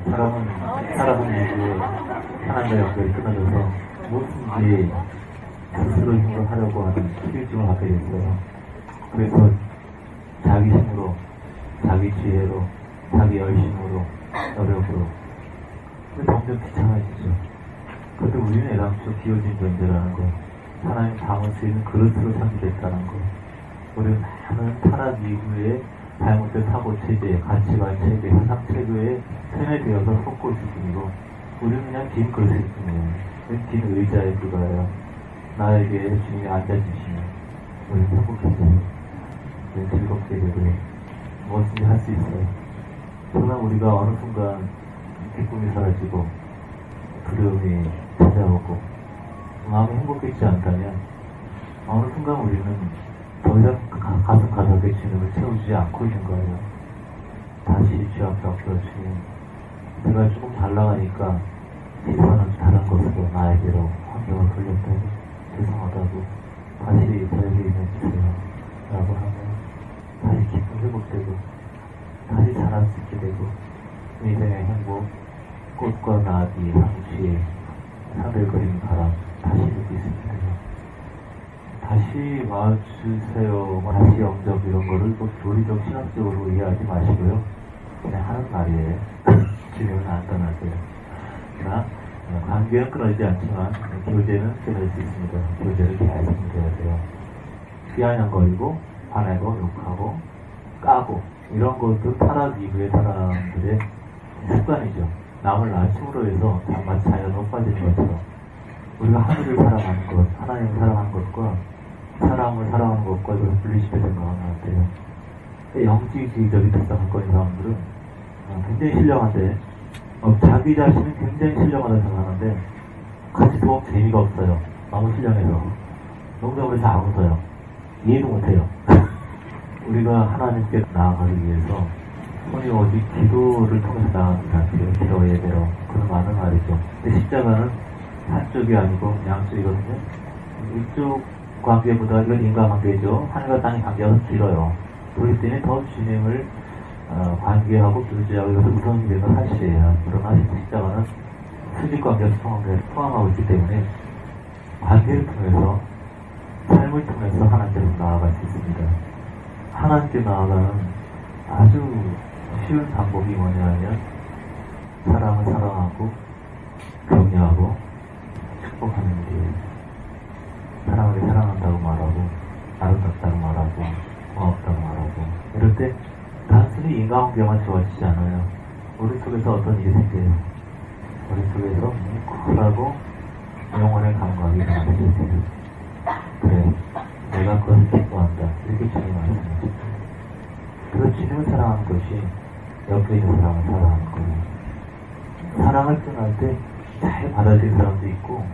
사람은 이제 하나님과 연결이 끊어져서 무엇인지 스스로 힘으로 하려고 하는 필요증을 갖게 됐어요. 그래서 자기 힘으로, 자기 지혜로, 자기 열심으로, 노력으로. 점점 귀찮아지죠. 그런데 우리는 애당초 비워진 존재라는 거, 하나님 담을 수 있는 그릇으로 창조됐다는 거, 우리는 많은 타락 이후에 잘못된 사고체제, 가치관 체계, 세상 체계에 세뇌되어서 속고 있을 뿐이고, 우리는 그냥 빈 그릇일 뿐이에요. 빈 의자에 불과해요. 나에게 주님이 앉아주시면 우리는 행복해져요. 우리는 즐겁게 되고 무엇인지 할 수 있어요. 그러나 우리가 어느 순간 기쁨이 사라지고 두려움이 찾아오고 마음이 행복해지지 않다면 어느 순간 우리는 더 이상 가슴 가득에 주님을 채우지 않고 있는 거예요. 다시 주 앞에 엎드러주님, 내가 조금 잘 나가니까 시선은 다른 것으로 나에게로 환경을 돌렸다고, 죄송하다고, 다시 저에게 임해주세요 라고 하면 다시 기쁨 회복되고 다시 자랄 수 있게 되고 인생의 행복, 꽃과 나비, 상시, 하늘그림 바람 다시 느낄 수 있게 돼요. 다시 와주세요, 다시 영접 이런 거를 또 교리적 신학적으로 이해하지 마시고요. 그냥 하는 말이에요. 주님은 안 떠나세요. 그러나 관계는 끊어지지 않지만 교제는 끊어질 수 있습니다. 교제를 계속 해야 돼요. 비아냥거리고 화내고 욕하고 까고 이런 것도 타락 이후의 사람들의 습관이죠. 남을 낮춤으로 해서 마치 자연으로 빠지는 것처럼 우리가 하늘을 사랑하는 것, 하나님을 사랑하는 것과 사람을 사랑하는 것과 이걸 분리시켜야 되는 것 같아요. 영지주의적인 특성을 가진 사람들은 굉장히 신령한데 자기 자신은 굉장히 신령하다고 생각하는데 같이 보면 재미가 없어요. 너무 신령해서 농담을 잘 안 웃어요. 이해도 못해요. 우리가 하나님께 나아가기 위해서 손이 오직 기도를 통해서 나아가는 것 같아요. 기도 예배로. 그런 많은 말이죠. 근데 십자가는 한쪽이 아니고 양쪽이거든요. 이쪽 관계보다 이건 인간관계죠. 하늘과 땅의 관계가 더 길어요. 그렇기 때문에 더 주님을 관계하고 교제하고 이것을 우선이 되는 건 사실이에요. 그러나 십자가는 수직관계와 수평관계를 포함하고 있기 때문에 관계를 통해서 삶을 통해서 하나님께로 나아갈 수 있습니다. 하나님께 나아가는 아주 쉬운 방법이 뭐냐면 사람을 사랑하고 격려하고 축복하는 일이에요. 사람을 사랑한다고 말하고 아름답다고 말하고 고맙다고 말하고 이럴 때 단순히 인간관계만 좋아지지 않아요. 우리 속에서 어떤 일이 생겨요. 우리 속에서 쿨하고 영혼의 감각이 나타나요. 그래, 내가 그것을 기뻐한다. 이렇게 주님이 말씀하셨어요. 그래서 주님을 사랑하는 것이 옆에 있는 사람을 사랑하는 거예요. 사랑을 표현할 때 잘 받아들이는 사람도 있고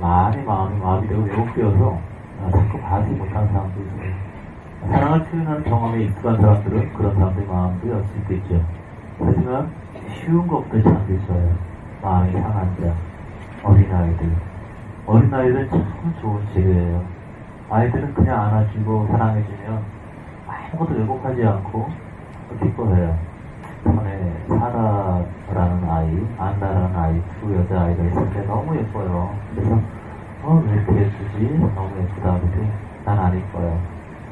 많이 마음이 되고 왜곡되어서 자꾸 받아들이지 못하는 사람도 있어요. 사랑을 표현하는 경험에 익숙한 사람들은 그런 사람들의 마음도 열 수 있겠죠. 하지만 쉬운 것부터 시작하기 좋아요. 마음이 상한 자, 어린아이들. 어린아이들은 참 좋은 재료예요. 아이들은 그냥 안아주고 사랑해주면 아무것도 왜곡하지 않고 기뻐해요. 전에 사라라는 아이, 안나라는 아이, 두 여자아이가 있을 때 너무 예뻐요. 그래서 왜 이렇게 예쁘지? 너무 예쁘다. 그랬더니 난 안 예뻐요.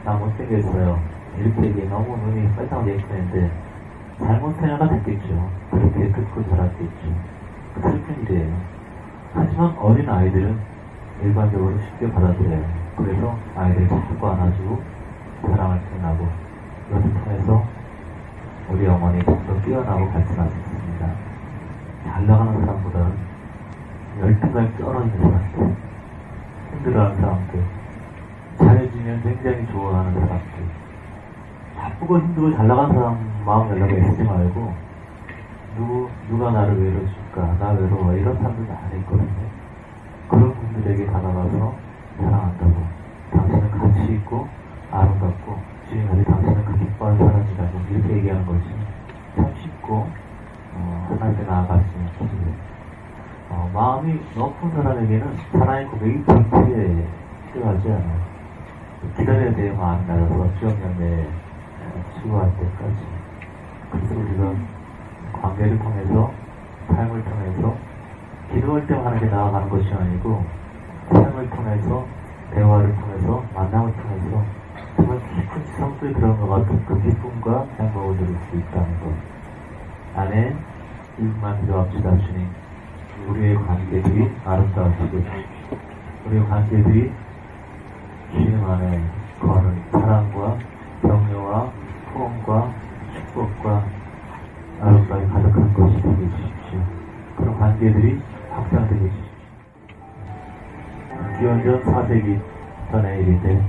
나 못생겼어요. 이렇게 얘기해. 너무 눈이 빨갛게 예쁘는데 잘못 생각가 됐겠죠. 그렇게 듣고 자랐겠죠. 슬픈 일이에요. 하지만 어린 아이들은 일반적으로 쉽게 받아들여요. 그래서 아이들이 자꾸 안아주고 사랑을 표현하고 이것을 통해서 우리 영혼이 좀 더 뛰어나고 발전할 수 있습니다. 잘 나가는 사람보다는 열등감이 떨어지는 사람들, 힘들어하는 사람들, 잘해주면 굉장히 좋아하는 사람들, 바쁘고 힘들고 잘 나가는 사람 마음 연락에 쓰지 말고 누가 나를 외로워줄까, 나 외로워, 이런 사람들 많이 있거든요. 그런 분들에게 다가가서 사랑한다고, 당신은 가치 있고 아름답고 주님이 당신은 그 기뻐하는 사람이라고 이렇게 얘기하는 것이 참 쉽고 하나님께 나아갈 수 있는 길이에요. 마음이 높은 사람에게는 사랑의 고백이 그렇게 필요하지 않아요. 기다려야 돼요. 마음이 낮아서 주역연애에 추구할 때까지. 그래서 우리가 관계를 통해서 삶을 통해서 기도할 때만 하는 게 나아가는 것이 아니고 삶을 통해서 대화를 통해서 만남을 통해서 정말 깊은 지성 속에 들어간 것 같은 그 기쁨과 행복을 누릴 수 있다는 것. 아멘. 이만 기도합시다. 주님, 우리의 관계들이 아름다우시고 우리의 관계들이 주님 안에 거하는 사랑과 격려와 후원과 축복과 아름다움이 가득한 것이 되게 해주십시오. 그런 관계들이 확장되게 해주십시오. 기원전 4세기 전의 일인데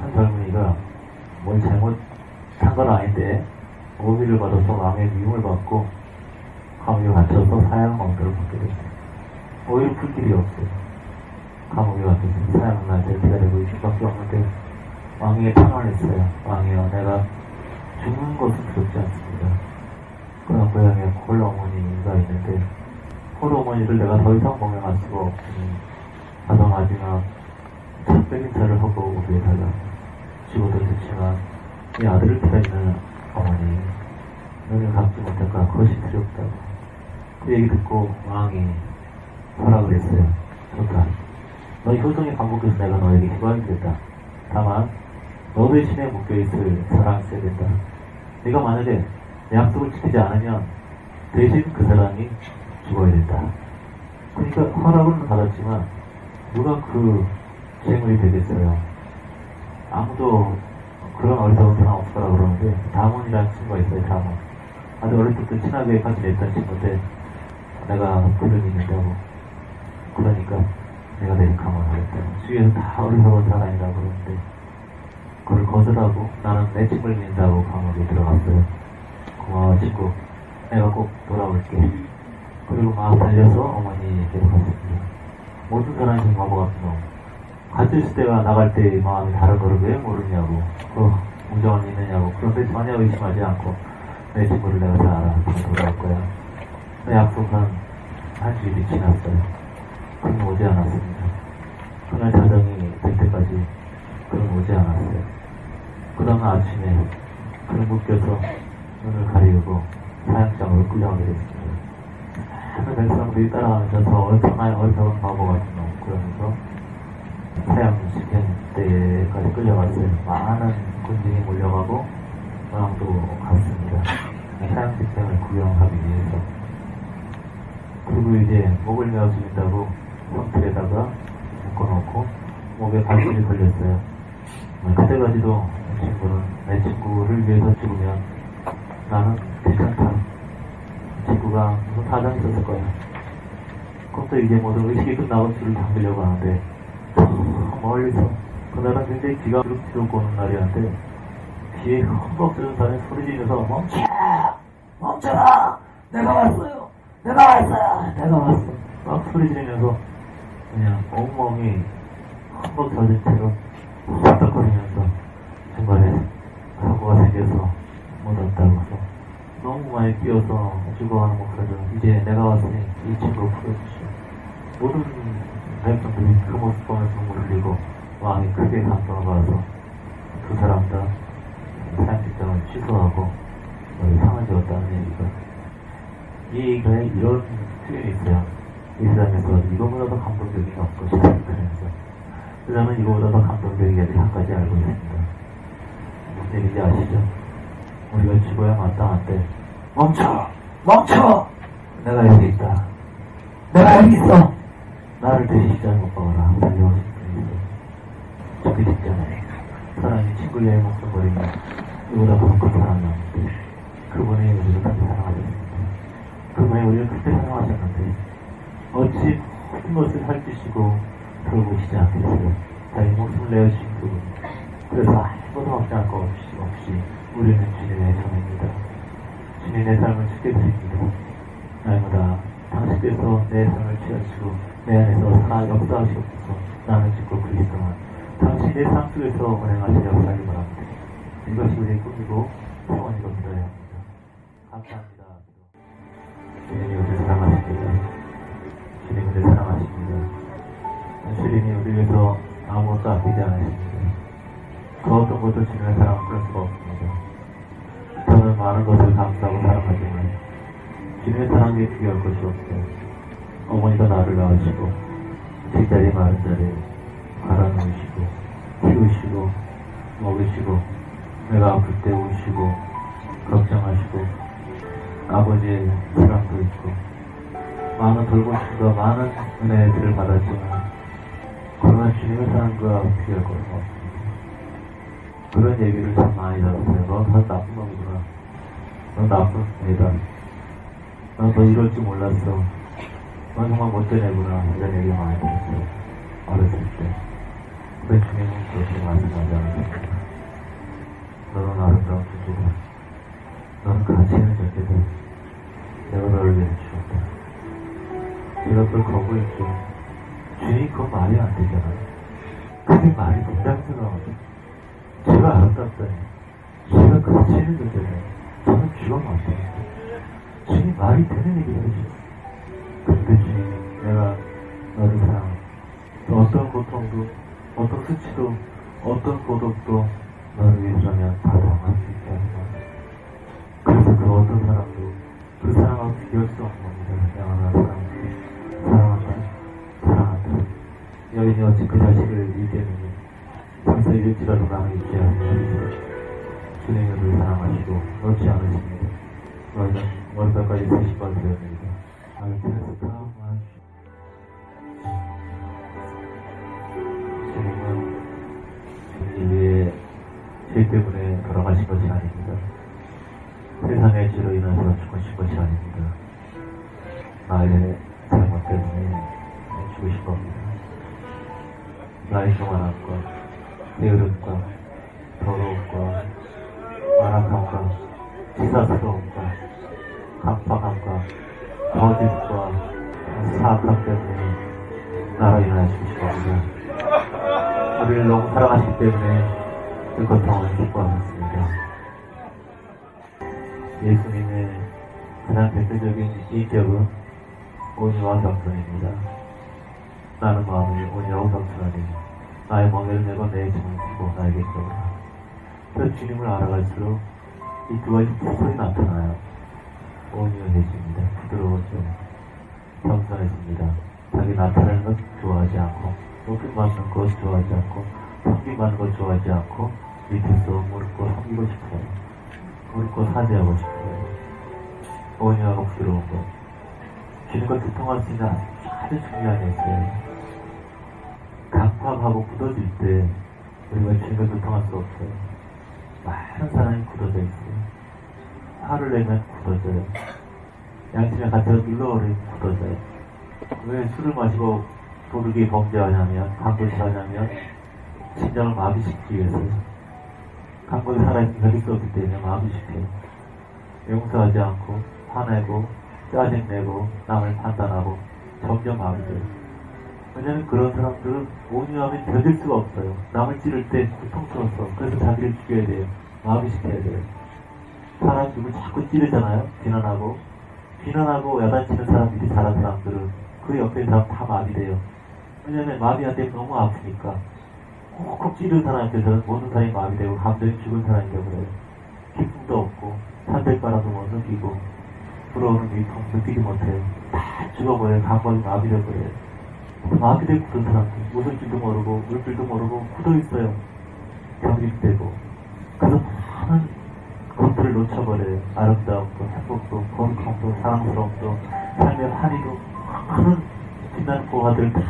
한 젊은이가 뭘 잘못한 건 아닌데 오비를 받아서 왕의 미움을 받고 감옥에 갇혀서 사형 왕도를 받게 됐어요. 오히려 풀 길이 없어요. 감옥에 갇혀서 사형 날짜를 기다리고 있을 수밖에 없는데 왕에게 탄원을 했어요. 왕이여, 내가 죽는 것은 두렵지 않습니다. 그런 고향에 홀 어머니가 있는데 홀 어머니를 내가 더 이상 공경할 수가 없으니 가서 마지막 백인차를 하고 오게 해달라. 죽어도 좋지만 이 아들을 기다리는 어머니, 너를 갚지 못할까? 그것이 두렵다고. 그 얘기 듣고 왕이 허락을 했어요. 좋다. 너희 효정이 반복해서 내가 너에게 희망이겠다. 다만 너 대신에 묶여있을 사람이 있어야 된다. 네가 만약에 내 약속을 지키지 않으면 대신 그 사람이 죽어야 된다. 그러니까 허락은 받았지만 누가 그 재물이 되겠어요? 아무도 그런 어리석은 사람 없더라 그러는데 다몬이라는 친구가 있어요. 다몬. 아주 어릴 때부터 친하게 같이 냈던 친구인데 내가 그를 믿는다고. 그러니까 내가 대신 강원하겠다. 주위에서 다 어리석은 사람이라고 그러는데 그걸 거절하고 나는 내 친구를 믿는다고 감옥에 들어갔어요. 고마워 친구. 내가 꼭 돌아올게. 그리고 막 달려서 어머니에게로 갔습니다. 모든 사람이 지금 바보 같은 놈. 갇혀있을 때와 나갈 때의 마음이 다른 거를 왜 모르냐고. 공정은 있느냐고. 그런데 전혀 의심하지 않고 내 친구를 내가 잘 알아. 돌아올 거야. 약속한 한 주일이 지났어요. 그는 오지 않았습니다. 그날 자정이 될 때까지 그는 오지 않았어요. 그 다음 아침에 그는 묶여서 눈을 가리우고 사형장으로 끌려가게 됐습니다. 많은 백성들이 따라가면서 저 어리석은 바보 같은 놈 그러면서 사형시킨 때까지 끌려갔어요. 많은 군중이 몰려가고 왕도 갔습니다. 사형시킨을 구경하기 위해서. 그리고 이제 목을 메어 죽인다고 성틀에다가 묶어놓고 목에 발길이 걸렸어요. 그때까지도 친구는 내 친구를 위해서 죽으면 나는 괜찮다. 친구가 무슨 사정이 있었을 거야. 그럼 또 이제 모든 의식이 끝나고 줄을 당기려고 하는데 멀리서 그날은 굉장히 비가 비록 오는 날이었는데 뒤에 흠뻑 젖은 사람이 소리 지르면서 멈춰! 멈춰라! 내가 왔어요! 내가 왔어요! 내가 왔어! 막 소리 지르면서 그냥 온몸이 흠뻑 젖은 채로 싹닥거리면서 중간에 사고가 생겨서 못 왔다고 해서 너무 많이 뛰어서 죽어가는 목사들은 이제 내가 왔으니 이 친구를 풀어주시오. 모든 백성들이 그 모습 보면서 눈물을 흘리고 왕이 크게 감동을 받아서 두 사람 다 사형직장을 취소하고 상을 지었다는 얘기가 이 얘기에 이런 표현이 있어요. 이 세상에서 이거보다 더 감동적인 게 없고 그러면서 그다음에 이거보다 더 감동적인 이야기를 한 가지 알고 있습니다. 무슨 얘기인지 아시죠? 우리가 죽어야 마땅한데 멈춰! 멈춰! 내가 여기 있다. 내가 여기 있어! 나를 대신 시장 못 박아라. 달려오신 분이 있어. 죽기 직전에 사람이 친구를 위해 목숨 버리면 이보다 더 큰 사랑이 없는데 그분이 우리를 크게 사랑하셨습니다. 그분이 우리를 크게 사랑하셨는데 어찌 모든 것을 살피시고 돌보시지 않겠어요. 자기 목숨을 내어주신 그분. 그래서 아무것도 없지 않고 없이 우리는 주님의 자녀입니다. 주님의 삶을 죽게 드립니다. 날마다 당신께서 내 삶을 취하시고 내 안에서 살아 역사하시옵소서. 나는 죽고 그리스도만 당신의 삶 속에서 운행하시려 살기 바랍니다. 이것이 우리의 꿈이고 소원이고 믿어야 합니다. 감사합니다. 주님이 우리를 사랑하십니다. 주님이 우리를 사랑하십니다. 주님이 우리 위해서 아무것도 아끼지 않으십니다. 그 어떤 것도 주님의 사랑을 끊을 수가 없습니다. 저는 많은 것을 감사하고 사랑하지만 주님의 사랑 사랑에 비교할 것이 없어. 어머니가 나를 낳으시고 뒷자리 마른 자리에 갈아놓으시고 키우시고 먹이시고 내가 아플 때 우시고 걱정하시고 아버지의 사랑도 있고 많은 돌보심과 많은 은혜들을 받았지만 그러나 주님의 사랑과 비교할 것은 없습니다. 그런 얘기를 참 많이 들었어요. 너 다 나쁜 놈이구나. 너 나쁜 애다. 너 이럴 줄 몰랐어. 너 정말 못된 애구나. 이런 얘기 많이 들었어요. 어렸을 때. 근데 주님은 그렇게 말씀하지 않으십니다. 너는 아름다운 존재다. 너는 가치 있는 존재다. 내가 너를 위해서 죽었다. 제가 그걸 거부했죠. 주님이 그건 말이 안 되잖아요. 그게 말이 된다고 생각하죠. 제가 아름답다니. 제가 가치 있는 존재다. 저는 기가 막힙니다. 주님 말이 되는 얘기를 해주셨어요. 그때 주님이 내가 너를 사랑한다. 어떤 고통도, 어떤 수치도, 어떤 고독도 너를 위해서라면 다 당할 수 있게 하는 거예요. 그래서 그 어떤 사람도 그 사랑하고 비교할 수 없는 겁니다. 영원한 사랑한다. 사랑한다. 여인이 어찌 그 자식을 잃겠느냐. 벌써 잃을지라도 나는 잊지 않으시고 주님을 늘 사랑하시고 놓지 않으십니다. 너희는 머리까지 쓰신 걸 되었습니다. 하늘에서 타오마시고 주님은 인류의 죄 때문에 돌아가신 것이 아닙니다. 세상의 죄로 인해서 죽으신 것이 아닙니다. 나의 잘못 때문에 죽으신 겁니다. 나의 교만함과 게으름과 더러움과 완악함과 치사스러움과 강박함과 거짓과 사악함 때문에 나로 인하여 죽으신 겁니다. 우리를 너무 사랑하시기 때문에 그 고통을 기뻐하셨습니다. 예수님의 가장 대표적인 인격은 온유와 겸손입니다. 나는 마음이 온유하고 겸손하니 나의 멍에를 내고 내 짐을 지고 나에게 떠오라. 그 주님을 알아갈수록 이 두 가지 부분이 나타나요. 온유해집니다. 부드러워져 겸손해집니다. 자기 나타내는 것 좋아하지 않고 높임 받는 것 좋아하지 않고 섬김받는 것 좋아하지 않고 밑에서 무릎 꿇고 섬기고 싶어요. 무릎 꿇고 사죄하고 싶어요. 온유하고 부드러운 것. 주님과 소통할 수 있는 아주 중요한 요소예요. 강팍하고 굳어질 때 우리가 주님과 소통할 수 없어요. 많은 사람이 굳어져 있어요. 화를 내면 굳어져요. 양심에 갇혀서 눌러버리면 굳어져요. 왜 술을 마시고 도둑이 범죄하냐면, 강도짓을 하냐면 심장을 마비시키기 위해서요. 강도에 살아있는 벽이 있었기 때문에 마비시켜요. 용서하지 않고 화내고 짜증내고 남을 판단하고 점점 마비돼요. 왜냐면 그런 사람들은 온유하면 견딜 수가 없어요. 남을 찌를 때 고통스러워서. 그래서 자기를 죽여야 돼요. 마비시켜야 돼요. 사람 누굴 자꾸 찌르잖아요. 비난하고 야단치는 사람들이 잘한 사람들은 그 옆에 있는 사람 다 마비돼요. 왜냐면 마비한 데 너무 아프니까. 콕콕 찌르는 사람한테서는 모든 사람이 마비되고 감정이 죽은 사람이 되어버려요. 기쁨도 없고 산들바람도 못 느끼고 불어오는 위통 느끼지 못해요. 다 죽어버려요. 감각이 마비되어버려요. 마비되고 굳은 사람들, 웃을 줄도 모르고 울 줄도 모르고 굳어있어요. 경직되고. 그래서 많은 것들을 놓쳐버려요. 아름다움도, 행복도, 거룩함도, 사랑스러움도, 삶의 한이도, 많은 빛나는 보화들을 다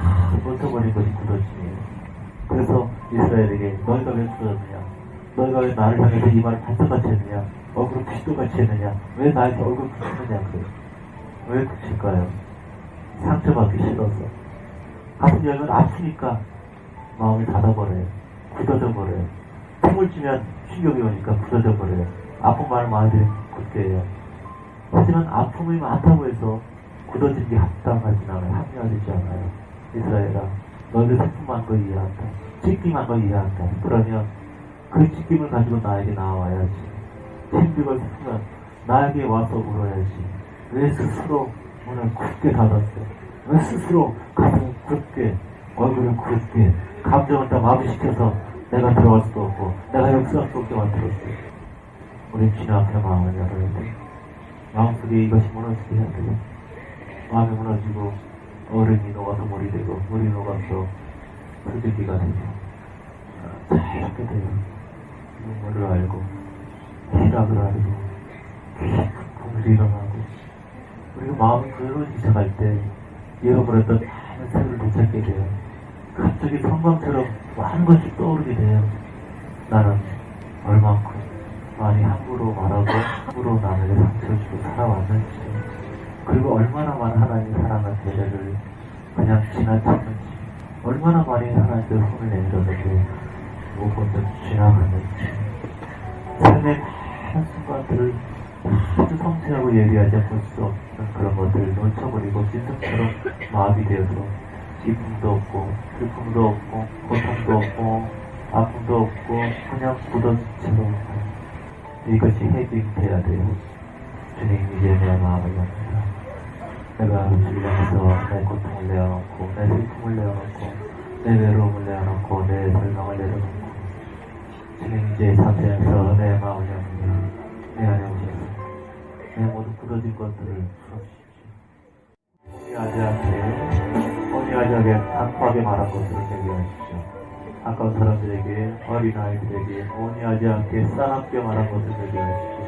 놓쳐버린 것이 굳어짐이에요. 그래서 이스라엘에게 너희가 왜 굳어졌느냐? 너희가 왜 나를 향해서 이 말을 반짝같이 했느냐? 얼굴을 부시도같이 했느냐? 왜 나에게 얼굴을 붙이느냐? 그래요. 왜 붙일까요? 상처받기 싫어서. 가슴 열면 아프니까 마음이 닫아버려요. 굳어져 버려요. 틈을 주면 충격이 오니까 굳어져 버려요. 아픈 말을 많이 들으면 굳게 해요. 하지만 아픔이 많다고 해서 굳어진 게 합당하진 않아요. 합리화되지 않아요. 이스라엘아, 너희들 슬픔한 거 이해한다. 찢김한 거 이해한다. 그러면 그 찢김을 가지고 나에게 나와야지. 힘들고 슬프면 나에게 와서 울어야지. 왜 스스로 문을 굳게 닫았어? 왜 스스로 가슴을 굳게, 얼굴을 굳게, 감정을 다 마비시켜서 내가 들어갈 수도 없고 내가 역사할 수 없게 만들었어요. 우리 주님 앞에 마음을 열어야 돼. 마음속에 이것이 무너지게 해야 되고, 마음이 무너지고 얼음이 녹아서 물이 되고 물이 녹아서 풀들기가 되고 자유롭게 돼요. 눈물을 알고 희락을 알고 꿈을 일어나고, 그리고 마음이 그러기 시작할 때 잃어버렸던 많은 새를 되찾게 돼요. 갑자기 성광처럼 많은 것이 떠오르게 돼요. 나는 얼만큼 많이 함부로 말하고 함부로 남에게 상처를 주고 살아왔는지, 그리고 얼마나 많은 하나님의 사랑과 배려를 그냥 지나쳤는지, 얼마나 많이 하나님께 손을 내밀었는데 무엇보다 지나갔는지, 삶의 많은 순간들을 아주 섬세하고 예리하지 않을 수 없는 그런 것들을 놓쳐버리고 진흙처럼 마비이 되어서 기쁨도 없고 슬픔도 없고 고통도 없고 아픔도 없고 그냥 굳어지처럼 이것이 해결돼야 돼요. 주님, 이제 내 마음을 엽니다. 내가 주를 향해서 내 고통을 내어놓고 내 슬픔을 내어놓고 내 외로움을 내어놓고 내 절망을 내려놓고, 주님, 이제 사태에서 내 마음을 엽니다. 내 안에 오셔서 내 모두 굳어진 것들을 풀어주십시오. 어니하게 강하게 말한 것들을 얘기하십시오. 아까운 사람들에게, 어린아이들에게 온유하지 않게 싸납게 말한 것을 얘기하십시오.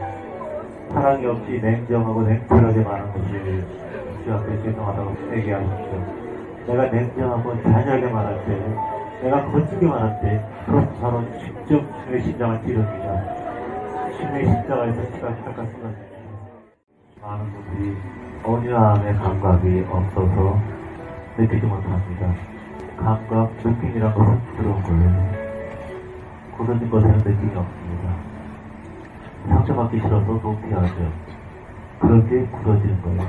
사랑이 없이 냉정하고 냉철하게 말한 것을 주 앞에 죄송하다고 얘기하십시오. 내가 냉정하고 잔인하게 말할 때, 내가 거칠게 말할 때, 그럼 바로 직접 주의 심장을 찌릅니다. 주의 십자가에서 피가 찰까 쏟아집니다. 많은 분들이 온유함의 감각이 없어서 느끼지 못합니다. 감각, 느낌이란 것은 부드러운 거예요. 굳어진 것에는 느낌이 없습니다. 상처받기 싫어서 높이하죠. 그렇게 굳어지는 거예요.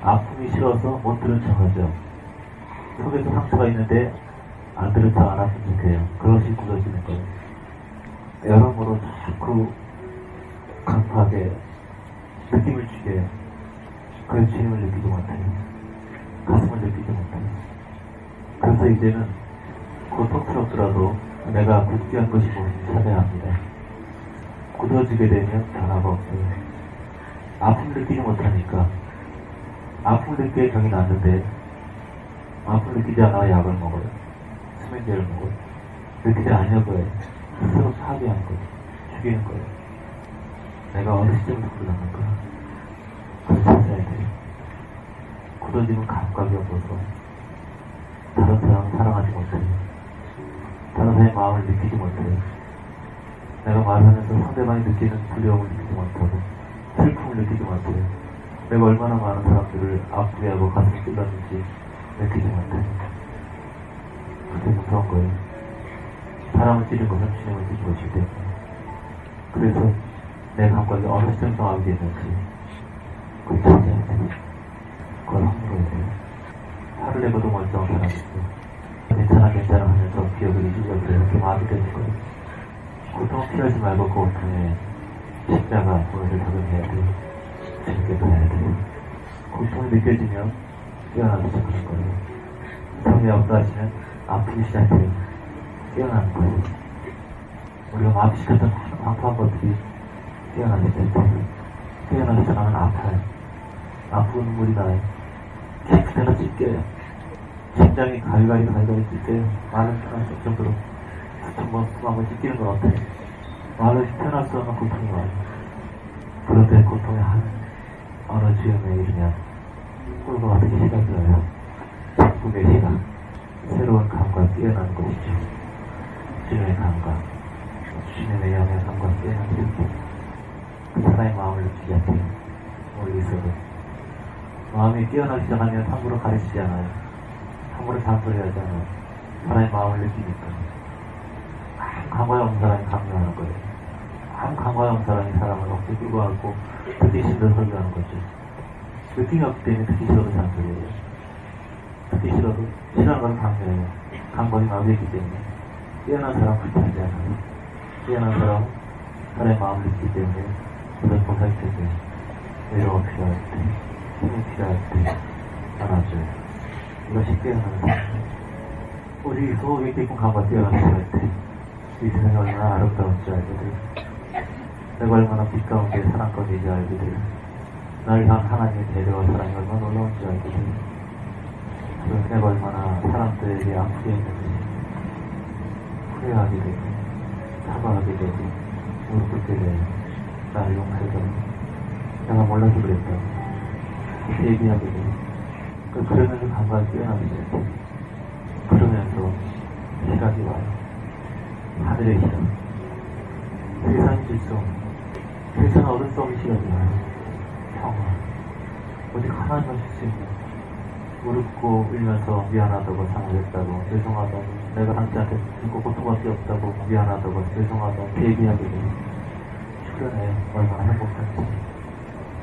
아픔이 싫어서 못 들은 척하죠. 속에서 상처가 있는데 안 들은 척 안 하면 좋게요. 그것이 굳어지는 거예요. 여러모로 자꾸 강하게 느낌을 주게 해요. 그래서 주님을 느끼지 못해요. 가슴을 느끼지 못해요. 그래서 이제는 고통스럽더라도 내가 굳게 한 것이 무엇인지 찾아야 합니다. 굳어지게 되면 변화가 없어요. 아픔을 느끼지 못하니까, 아픔을 느끼게 병이 났는데 아픔을 느끼지 않아 약을 먹어요. 수면제를 먹어요. 느끼지 않냐고요. 스스로 파괴하는 거예요. 죽이는 거예요. 내가 어느 시점에서 굳어졌는가? 그걸 찾아야 돼요. 굳어지는 감각이 없어서 다른 사람을 사랑하지 못해요. 다른 사람의 마음을 느끼지 못해요. 내가 말하면서 상대방이 느끼는 두려움을 느끼지 못하고 슬픔을 느끼지 못해요. 내가 얼마나 많은 사람들을 아프게 하고 가슴을 찔렀는지 느끼지 못해요. 그게 무서운 거예요. 사람을 찌른 것은 주님을 찌르고 있기 때문에. 그래서 내 감각이 어느 시점에서 마음이 됐는지 그걸 찾아야 돼요. 그걸 허물어야 돼요. 화를 내고도 멀쩡한 사람이 있어요. 괜찮아 하면서 기억을 잊으려고 이렇게 마음이 되는 거예요. 고통을 피하지 말고 그 고통에 십자가 오늘을 적용해야 돼요. 재밌게 봐야 돼요. 고통이 느껴지면 깨어나기 시작하는 거예요. 성이 역사하시면 아프기 시작해요. 깨어나는 거예요. 우리가 마음 시켰던 아파한 것들이 깨어나기 시작해요. 깨어나기 시작하면 아파요. 아프고 눈물이 나요. 깨끗해서 찢겨요. 심장이 갈갈이 찢겨요. 말은 편할 수 없을 정도로 한번 찢기는 것 같아요. 말을 편할 수 없는 고통이 와요. 그런데 고통이 어느 지점에 이르면 꿀과 같은 시각이 와요. 기쁨의 시각, 새로운 감각이 깨어나는 것이죠. 주님의 감각, 주님의 영의 감각 깨어나는 것이죠. 그 사람의 마음을 느끼지 않게요. 멀리 있어도 마음이 깨어나기 시작하면 함부로 가르치지 않아요. 함부로 잔소리하지 않아요. 사람의 마음을 느끼니까. 감각이 없는 사람이 강요하는 거예요. 아무 감각이 없는 사람이 사람을 억지 끌고 가고 듣기 싫어서 설교하는 거죠. 느낌이 없기 때문에 듣기 싫어도 잔소리해요. 듣기 싫어도 싫어하는 건 강요해요. 감각이 마비했기 때문에. 깨어난 사람은 불타지 않아요. 깨어난 사람은 사람의 마음을 느끼기 때문에 그런 보살이 되죠. 외로워 필요할 때, 힘이 필요할 때 안아줘요. 이것이 깨어나는 사람. 우리 속에 깊은 감각 깨어나는 필요할 때 이 세상이 얼마나 아름다운 줄 알게 돼요. 내가 얼마나 빛 가운데 사랑꾼인지 알게 돼요. 나를 향한 하나님의 배려와 사랑이 얼마나 놀라운지 알거든. 그래서 내가 얼마나 사람들에게 아프게 했는지 후회하게 되고 사과하게 되고 무릎 꿇게 되고 나를 용서해달라. 내가 몰라서 그랬다고 얘기하게 되고 그러면서 감각이 뛰어나기 시작해. 그러면서 시각이 와요. 하늘의 시각. 세상이 줄 수 없는 세상 얻을 수 없는 시각이 와요. 평화. 오직 하나님만 줄 수 있는 무릎 꿇고 울면서 미안하다고 잘못했다고 죄송하다고 내가 당신한테 죽고 고통밖에 없다고 미안하다고 죄송하다고 얘기하게 되고 주변에 얼마나 행복한지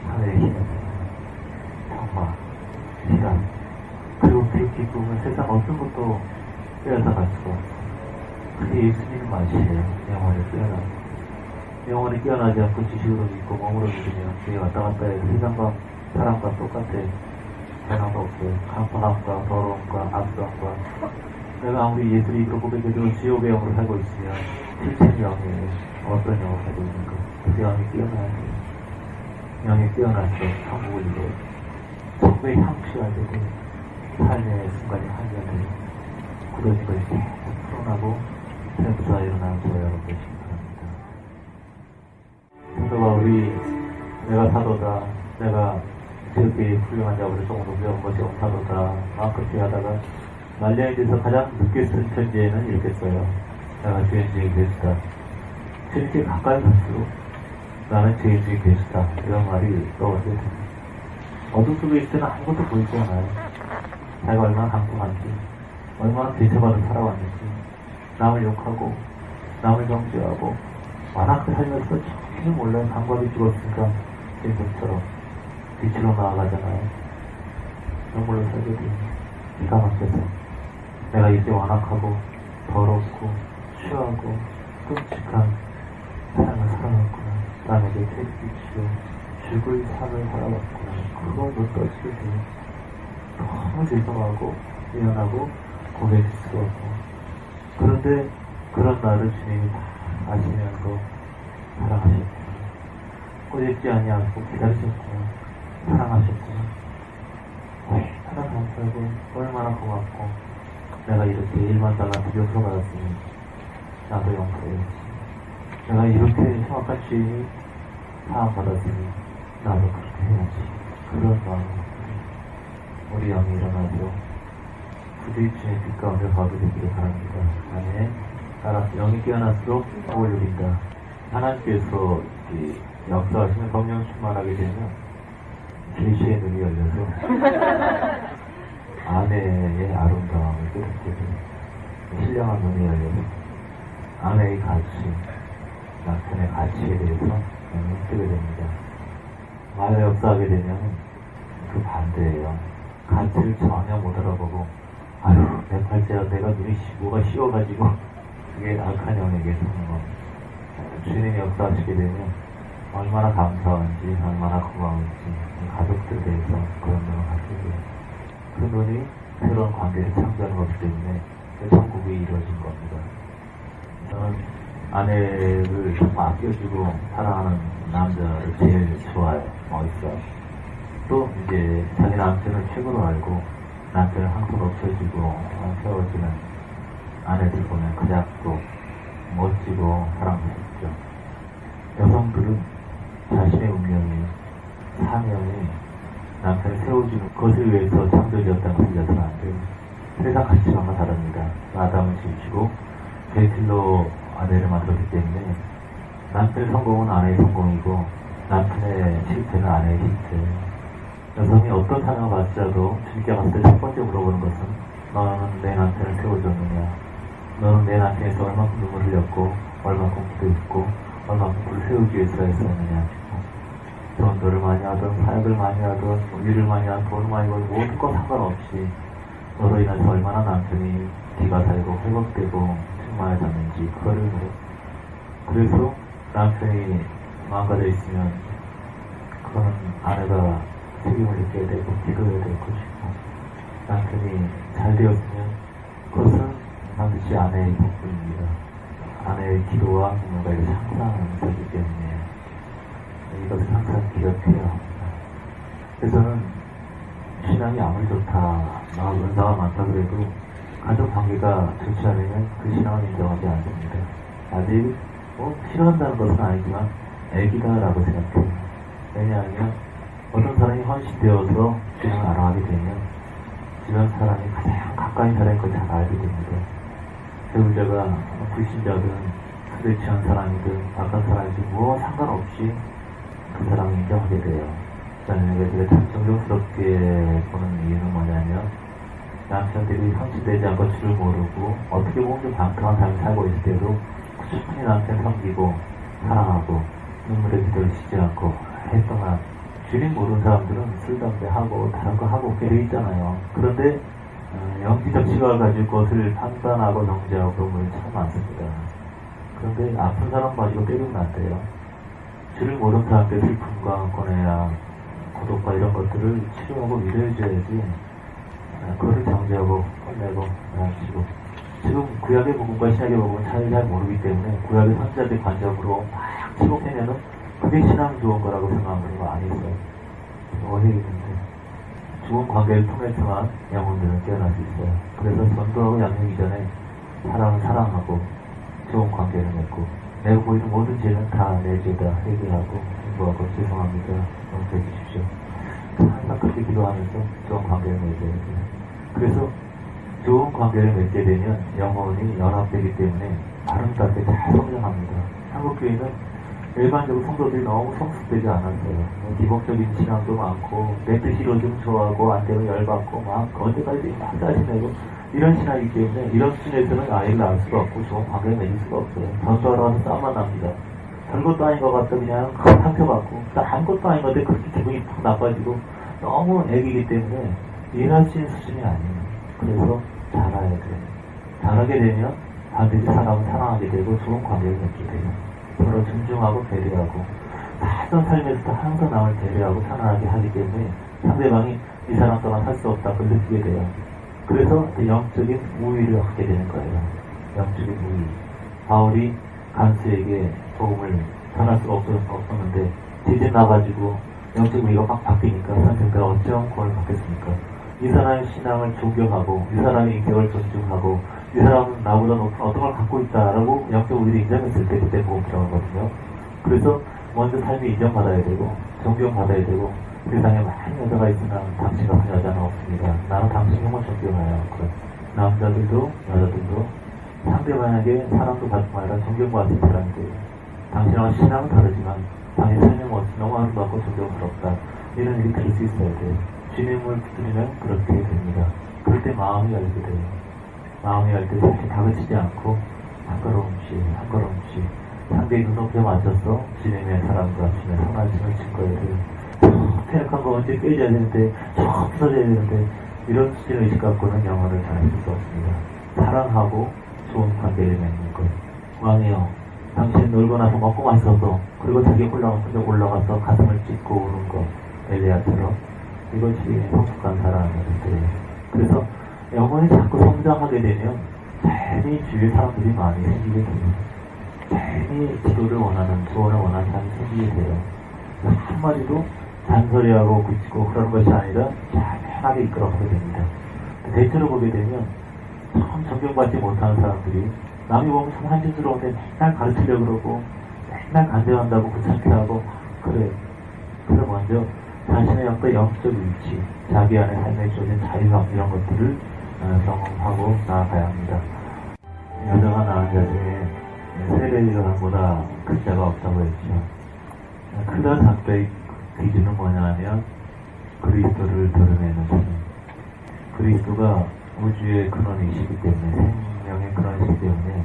하늘의 시각. 평화. 시각. 그리고 그 기쁨은 세상 어떤 것도 빼앗아갈 수가 없어. 그게 예수님 맛이에요. 영원히 깨어나고. 영원히 깨어나지 않고 지식으로 믿고 몸으로 믿으면 그게 왔다 갔다 해서 세상과 사람과 똑같아. 변화가 없어요. 강팍함과 더러움과 악성과 내가 아무리 예수를 이끌어 고백해도 지옥의 영으로 살고 있으면 실체 영이 어떤 영으로 살고 있는가. 그 영이 깨어나야 돼요. 영이 깨어나서 천국을 이루어요. 천국의 향취가 되고 삶의 순간이 한결되고 굳어진 것이 풀어나고 생수가 일어나는 저와 여러분 되시기 바랍니다. 성도가 우리 내가 사도다 내가 저렇게 훌륭한 자보다 조금 더 배운 것이 없사도다 막 그렇게 하다가 말년에 대해서 가장 늦게 쓴 편지에는 이렇게 써요. 내가 주인 중에 계시다. 주님께 가까이 갈수록 나는 주인 중에 계시다. 이런 말이 떠오르게 됩니다. 어둠 속에 있을 때는 아무것도 보이지 않아요. 자기가 얼마나 강통한지 얼마나 대처받아 살아왔는지 남을 욕하고 남을 정죄하고 완악하게 살면서 전혀 몰라요. 강박이 죽었으니까 지금처럼 빛으로 나아가잖아요. 눈물로 살게 되니 기가 막혀서 내가 이제 완악하고 더럽고 취하고 끔찍한 삶을 살아왔구나. 남에게 죄를 끼치고 죽을 삶을 살아왔구나. 그걸 못 떠지게 돼요. 너무 죄송하고 미안하고 고백스러웠고 그런데 그런 나를 주님이 다 아시면서 사랑하셨구나. 꼬집지 아니하고 기다리셨구나. 사랑하셨구나. 얼마나 감사하고 얼마나 고맙고 내가 이렇게 1만 달러한테 용서받았으니 나도 용서해야지. 내가 이렇게 흉악한 죄인이 사함받았으니 나도 그렇게 해야지. 그런 마음으로 우리 영이 일어나서 부디 주의 빛 가운데 가게 되기를 바랍니다. 아멘. 따라서 영이 깨어날수록 복을 누린다. 하나님께서 역사하시면 성령 충만하게 되면 계시의 눈이 열려서 아내의 아름다움을 깨닫게 되고 신령한 눈이 열려서 아내의 가치, 남편의 가치에 대해서 눈을 뜨게 됩니다. 마녀 역사하게 되면 그 반대예요. 가치를 전혀 못 알아보고 아유 내 팔자야 내가 눈이 뭐가 씌워가지고 그게 악한 영에게 서는 겁니다. 주님이 역사하시게 되면 얼마나 감사한지 얼마나 고마운지 가족들에 대해서 그런 눈을 갖게 돼요. 그 눈이 새로운 관계를 창조하는 것이기 때문에 천국이 이루어진 겁니다. 저는 아내를 정말 아껴주고 사랑하는 남자를 제일 좋아해요. 멋있어요. 또 이제 자기 남편을 최고로 알고 남편을 항상 높여주고 세워주는 아내들 보면 그냥 또 멋지고 사랑스럽죠. 여성들은 자신의 운명이 사명이 남편을 세워주는 것을 위해서 창조되었다는 것을 잊어서는 안 돼요. 세상 가치관과 다릅니다. 아담을 지으시고 베틀로 아내를 만들었기 때문에 남편의 성공은 아내의 성공이고 남편의 실패는 아내의 실패예요. 여성이 어떤 사명을 받더라도 주님께 갔을 때 첫 번째 물어보는 것은 너는 내 남편을 세워줬느냐, 너는 내 남편에서 얼마큼 눈물을 흘렸고 얼마큼 기도했고 얼마큼 그를 세우기 위해서 했었느냐. 전도를 많이 하든 사역을 많이 하든 일을 많이 하든 돈을 많이 벌든 모든 것 상관없이 너로 인해서 얼마나 남편이 기가 살고 회복되고 충만해졌는지 그거를 물어. 그래서 남편이 망가져 있으면 그거는 아내가 책임을 느껴야 되고 기도해야 될 것이고 남편이 잘 되었으면 그것은 반드시 아내의 덕분입니다. 아내의 기도와 능력과 이것이 항상 있었기 때문에 이것을 항상 기억해야 합니다. 그래서는 신앙이 아무리 좋다, 나 은사가 많다 그래도 가족 관계가 좋지 않으면 그 신앙을 인정하지 않습니다. 아직 싫어한다는 것은 아니지만 애기다라고 생각해요. 왜냐하면 어떤 사람이 헌신되어서 신앙을 알아가게 되면 주변 사람이 가장 가까이 사람인 걸 잘 알게 됩니다. 배우자가 불신자든 술에 취한 사람이든 바깥 사람이든 뭐 상관없이 그 사람을 인정하게 돼요. 그러니까 제가 참 존경스럽게 보는 이유는 뭐냐면 남편들이 헌신되지 않고 줄을 모르고 어떻게 보면 좀 방탕한 삶을 살고 있을 때도 충분히 남편 섬기고 사랑하고 눈물의 기도를 쉬지 않고 했동안 주님 모르는 사람들은 술, 담배 하고 다른 거 하고 깨려 있잖아요. 그런데 영지적 시각을 가지고 그것을 판단하고 정죄하고 그런 분이 참 많습니다. 그런데 아픈 사람 가지고 때리면 안 돼요. 주를 모르는 사람들 슬픔과 고뇌야 고독과 이런 것들을 치료하고 위로해줘야지 그거를 정죄하고 혼내고 치고 지금 구약의 복음과 신약의 복음은 차이를 잘 모르기 때문에 구약의 선지자들 관점으로 막 치고 패면은 그게 신앙 좋은 거라고 생각하는 분이 많이 있어요. 오해가 있는데 좋은 관계를 통해서만 영혼들은 깨어날 수 있어요. 그래서 전도하고 양육이 전에 사랑은 사랑하고 좋은 관계를 맺고 내가 보이는 모든 죄는 다 내 죄다 회개하고 공부하고 죄송합니다. 용서해 주십시오. 항상 그렇게 기도하면서 좋은 관계를 맺어야 돼요. 그래서 좋은 관계를 맺게 되면 영혼이 연합되기 때문에 아름답게 잘 성장합니다. 한국교회는 일반적으로 성도들이 너무 성숙되지 않았어요. 기복적인 신앙도 많고 내 뜻이 이루어지면 좋아하고 안 되면 열받고 막 언제까지 막 짜증내고 이런 신앙이기 때문에 이런 수준에서는 아이를 낳을 수가 없고 좋은 관계를 맺을 수가 없어요. 전도하러 가서 싸움만 납니다. 별것도 아닌 것 같다 그냥 상처받고 아무것도 아닌 건데 그렇게 기분이 팍 나빠지고 너무 애기이기 때문에 이해할 수 있는 수준이 아니에요. 그래서 잘해야 돼요. 잘하게 되면 반드시 사람을 사랑하게 되고 좋은 관계를 맺게 돼요. 서로 존중하고 배려하고 살던 삶에서도 항상 남을 배려하고 편안하게 하기 때문에 상대방이 이 사람 또한 살 수 없다 그걸 느끼게 돼요. 그래서 영적인 우위를 갖게 되는 거예요. 영적인 우위. 바울이 간수에게 복음을 전할 수가 없었는데 제재 나가지고 영적 우위가 막 바뀌니까 선생님들 어찌한 구원을 받겠습니까? 이 사람의 신앙을 존경하고 이 사람의 인격을 존중하고 이 사람은 나보다 높은 어떤 걸 갖고 있다라고 영적 우위를 인정했을 때 그때 복음 들어가거든요. 그래서 먼저 삶이 인정받아야 되고 존경받아야 되고 세상에 많은 여자가 있으나 당신 같은 여자는 없습니다. 나는 당신 형을 존경해요. 남자들도 여자들도 상대방에게 사랑도 받고 아니라 존경받을 사람이 돼요. 당신하고 신앙은 다르지만 당신 삶의 모습이 너무 아름답고 존경스럽다. 이런 일이 들을 수 있어야 돼요. 주님을 붙들면 그렇게 됩니다. 그럴 때 마음이 열게 돼요. 마음이 열 때 사실 다그치지 않고 한 걸음씩 상대의 눈높이에 맞춰서 주님의 사랑과 주님의 선하심을 증거해야 돼요. 생각한 거 언제 깨져야 되는데 쫙 부서져야 되는데 이런 수준의 의식 갖고는 영혼을 잘할 수 없습니다. 사랑하고 좋은 관계를 맺는 것. 왕이여 당신 놀고 나서 먹고 마셔서 그리고 자기 혼자 올라가서 가슴을 찢고 우는 것 엘리야처럼 이것이 성숙한 사랑이에요. 그래서 영혼이 자꾸 성장하게 되면 괜히 주위에 사람들이 많이 생기게 됩니다. 괜히 기도를 원하는 조언을 원하는 사람이 생기게 돼요. 한마디도 잔소리하고 굳히고 그러는 것이 아니라 잘 편하게 이끌어가게 됩니다. 대체로 보게 되면 참 존경받지 못하는 사람들이 남이 보면 참 한심스러운데 맨날 가르치려고 그러고 맨날 간대한다고 귀찮게 하고 그래 먼저 자신의 어떤 영적 위치, 자기 안에 삶에 주어진 자유함 이런 것들을 경험하고 나아가야 합니다. 여자가 낳은 자 중에 세례요한보다 큰 자가 없다고 했죠. 크다 작다의 기준은 뭐냐면 그리스도를 드러내는 주님. 그리스도가 우주의 근원이시기 때문에 생명의 근원이시기 때문에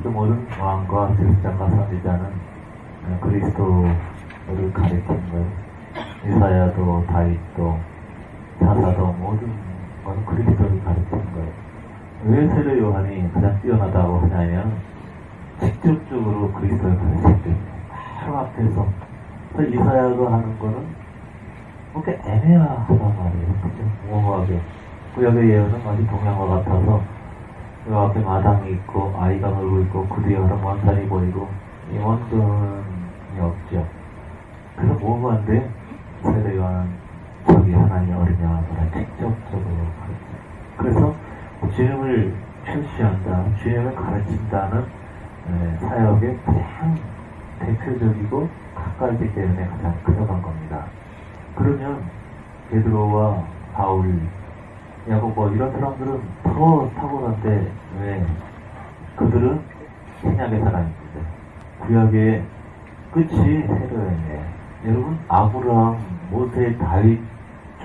그 모든 왕과 제사장과 선지자는 그리스도를 가리키는 거예요. 이사야도 다윗도 사사도 모든 그리스도를 가리키는 거예요. 왜 세례 요한이 가장 뛰어나다고 하냐면 직접적으로 그리스도를 가르치기 때문에 바로 앞에서 이사야도 하는 거는 그렇게 애매하단 말이에요. 그죠? 모호하게 구약의 예언은 마치 동양과 같아서 그 앞에 마당이 있고 아이가 놀고 있고 그 뒤에 하는 원산이 보이고 이 원근이 없죠. 그래서 모호한데 세례 요한은 저기 하나님의 어린양을 직접적으로 가르쳐. 그래서 주님을 출시한다, 주님을 가르친다는 사역의 가장 대표적이고 가까이기 때문에 가장 들어간 겁니다. 그러면 베드로와 바울, 야고보 이런 사람들은 더 탁월한데 왜 그들은 신약의 사람입니다. 구약의 끝이 세로였네. 여러분 아브라함, 모세, 다윗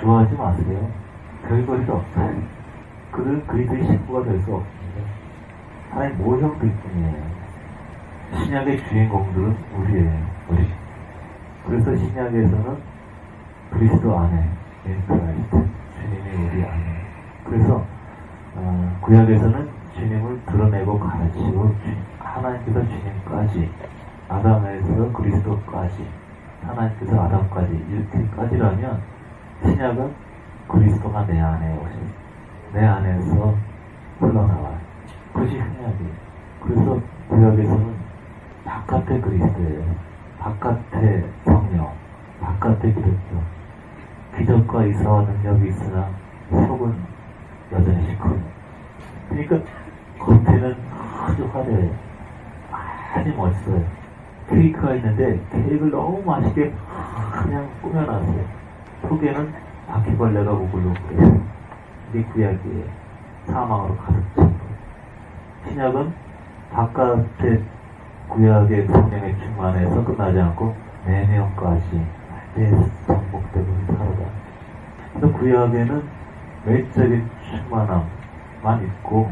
좋아하지 마세요. 별거리도 없어요. 그들은 그리스도의 식구가 될 수 없습니다. 하나님 모형들 뿐이에요. 신약의 주인공들은 우리예요. 우리. 그래서 신약에서는 그리스도 안에 인크라이스트, 주님이 우리 안에. 그래서 구약에서는 주님을 드러내고 가르치고 하나님께서 주님까지, 아담에서 그리스도까지, 하나님께서 아담까지 이렇게까지라면 신약은 그리스도가 내 안에 오셔서 내 안에서 흘러나와요. 그것이 신약이에요. 그래서 구약에서는 바깥에 그리스도예요. 바깥에 성령, 바깥에 기독교. 기적과 이사와 능력이 있으나 속은 여전히 시커먼. 그러니까 겉에는 아주 화려해요. 아주 멋있어요. 케이크가 있는데 케이크를 너무 맛있게 그냥 꾸며놨어요. 속에는 바퀴벌레가 우글우글 그래요. 이게 구약이에요. 사망으로 가득 찬 거. 신약은 바깥에 구약의 성령의 충만에서 끝나지 않고 내면까지 내 정복되고 살아가. 그래서 구약에는 외적인 충만함만 있고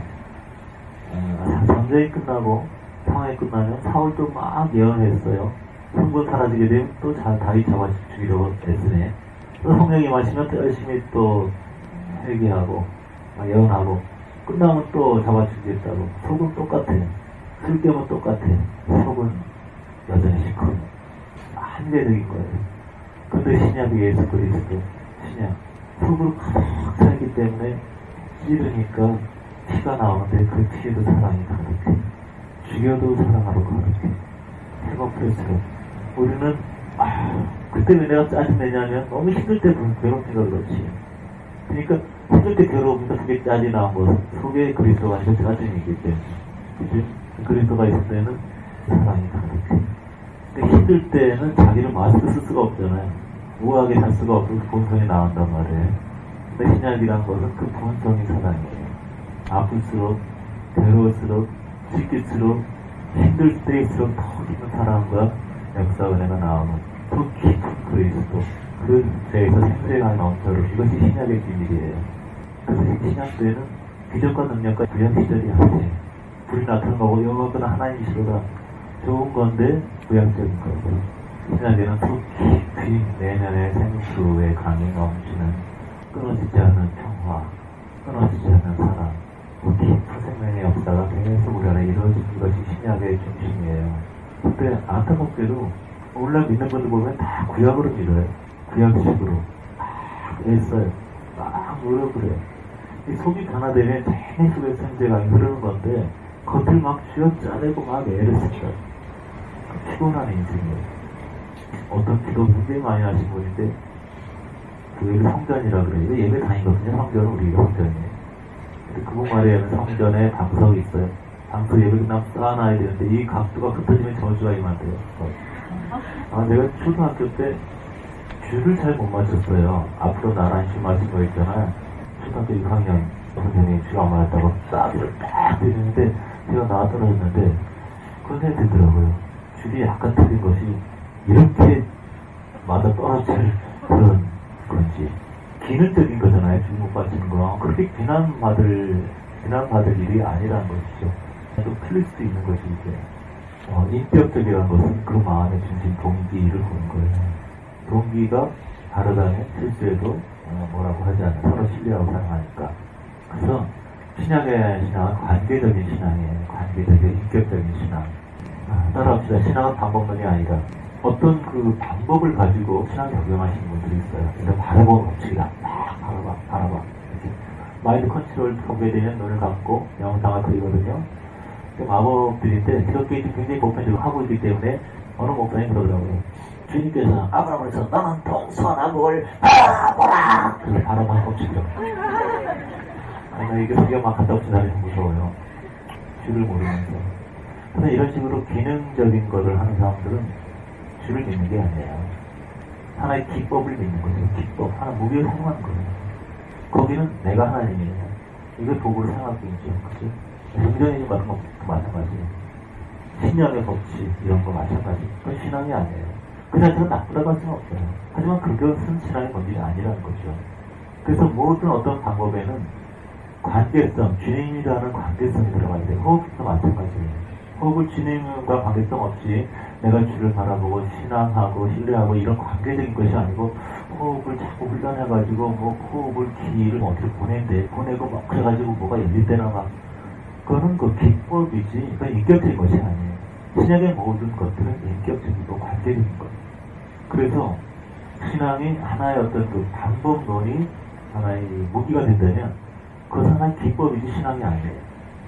전쟁이 끝나고 상황이 끝나면 사울도 막 예언했어요. 흥분 사라지게 되면 또 다윗 잡아 죽이려고 애쓰네. 또 성령이 마시면 또 열심히 또 회개하고 예언하고 끝나면 또 잡아 죽이겠다고. 속은 똑같아. 쓸데면 똑같아. 속은 여전히 시커먼. 한계적인 거예요. 근데 신약이 예수 그리스도 신약. 속으로 가득 살기 때문에 찌르니까 피가 나오는데 그 피에도 사랑이 가득해. 죽여도 사랑하러 가득해. 해먹을수록 우리는 그때 왜 내가 짜증내냐면 너무 힘들 때 괴롭히니까 그렇지. 그러니까 힘들 때 괴로우니까 그게 짜증이 나온 것은 속에 그리스도가 아니고 짜증이기 때문에. 그치? 그리스도가 있을 때는 사랑이 가득해. 근데 힘들 때는 자기를 마스크 쓸 수가 없잖아요. 우아하게 살 수가 없어서 본성이 나온단 말이에요. 근데 신약이란 것은 그 본성이 사랑이에요. 아플수록, 괴로울수록, 지킬수록, 힘들 때일수록 더 깊은 사랑과 역사 은혜가 나오는 더 깊은 그리스도. 그 죄에서 생생하게 넘쳐를. 이것이 신약의 비밀이에요. 그래서 신약 때는 기적과 능력과 구약 시절이 아니에요. 불이 나타난 거고 영어는 하나님이시로다. 좋은 건데 구약적인 거고. 신약에는 더 깊이 내면의 생수의 강이 넘치는 끊어지지 않는 평화, 끊어지지 않는 사랑, 그 깊은 생명의 역사가 계속 우리 안에 이루어지는 것이 신약의 중심이에요. 근데 안타깝게도 오늘날 믿는 분들 보면 다 구약으로 믿어요. 구약식으로 막 애써요. 막 노력을 해요. 이 속이 변화되면 내 속에 생제가 흐르는 건데 겉을 막 쥐어짜내고 막 애를 쓰죠. 피곤한 인생이에요. 어떤 기도 굉장히 많이 하신 분인데 교회를 성전이라 그래요. 예배 다니거든요. 성전은 우리가 성전이에요. 근데 그분 말에 의하면 성전에 방석이 있어요. 방석 예배 그냥 쌓아놔야 되는데 이 각도가 흩어지면 저주가 임한대요. 내가 초등학교 때 줄을 잘 못 맞췄어요. 앞으로 나란히 줄 맞춘 거 있잖아요. 초등학교 6학년 선생님이 줄 안 맞았다고 싸비를 딱 때리는데 제가 나와 떨어졌는데 그런 생각이 들더라고요. 줄이 약간 틀린 것이 이렇게 맞아 떨어질 그런 건지. 기능적인 거잖아요. 줄 못 맞추는 거. 그렇게 비난받을 일이 아니라는 것이죠. 또 틀릴 수도 있는 것이 이제 인격적이라는 것은 그 마음의 중심 동기를 보는 거예요. 동기가 다르다면 실수에도 뭐라고 하지 않아요. 서로 신뢰하고 사랑하니까. 그래서 신약의 신앙은 관계적인 신앙이에요. 관계적인 인격적인 신앙. 따라합시다. 신앙은 방법론이 아니라 어떤 그 방법을 가지고 신앙 적용하시는 분들이 있어요. 그래서 바라보는 법칙이다. 바라봐. 이렇게. 마인드 컨트롤 보게 되면 눈을 감고 영상을 그리거든요. 마법들인데 기독교인이 굉장히 보편적으로 하고 있기 때문에 어느 목사님 그러더라고요. 주님께서 아브라함에서 너는 동서남북을 바라보라. 그래서 바로만 꽂히죠. 이게 성경 막 갔다 오신 날이 무서워요. 주를 모르면서. 근데 이런 식으로 기능적인 것을 하는 사람들은 주를 믿는 게 아니에요. 하나의 기법을 믿는 거죠. 기법. 하나 무기를 사용하는 거예요. 거기는 내가 하나님이에요. 이걸 도구를 사용하고 있죠. 그치? 성전이 같은 것도 마찬가지예요. 신념의 법칙, 이런 거 마찬가지. 그건 신앙이 아니에요. 그 자체가 나쁘다고 할 수는 없어요. 하지만 그것은 신앙의 본질이 아니라는 거죠. 그래서 모든 어떤 방법에는 관계성, 주님이라는 관계성이 들어가야 돼요. 호흡도 마찬가지예요. 호흡을 주님과 관계성 없이 내가 주를 바라보고 신앙하고 신뢰하고 이런 관계적인 것이 아니고 호흡을 자꾸 훈련해가지고 뭐 호흡을 기를 어떻게 보내고 막 그래가지고 뭐가 열릴 때나 막 그거는 그 기법이지 그건 인격적인 것이 아니에요. 신약의 모든 것들은 인격적이고 관계적인 거예요. 그래서 신앙이 하나의 어떤 그 방법론이 하나의 무기가 된다면 그것은 하나의 기법이지 신앙이 아니에요.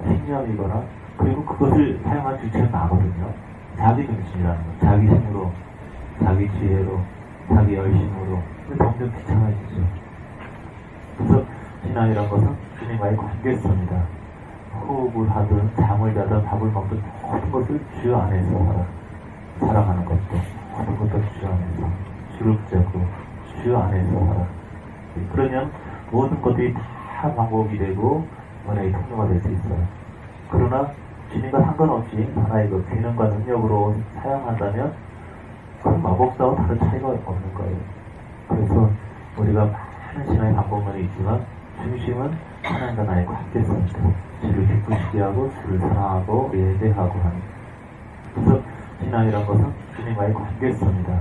신념이거나 그리고 그것을 사용한 주체는 나거든요. 자기 중심이라는 거. 자기 힘으로, 자기 지혜로, 자기 열심으로. 점점 귀찮아지죠. 그래서 신앙이라는 것은 주님과의 관계성이다. 호흡을 하든 잠을 자든 밥을 먹든 모든 것을 주 안에서 살아가는 것도 모든 것도 주 안에서 주를 붙잡고 주 안에서 살아. 그러면 모든 것들이 다 방법이 되고 은혜의 통로가 될 수 있어요. 그러나 주님과 상관없이 하나의 그 기능과 능력으로 사용한다면 그건 마법사와 다른 차이가 없는 거예요. 그래서 우리가 많은 신앙의 방법론이 있지만 중심은 하나님과 나의 관계성이다. 주를 기쁘시게 하고 주를 사랑하고 예배하고 하는. 그래서 신앙이란 것은 주님과의 관계성이다.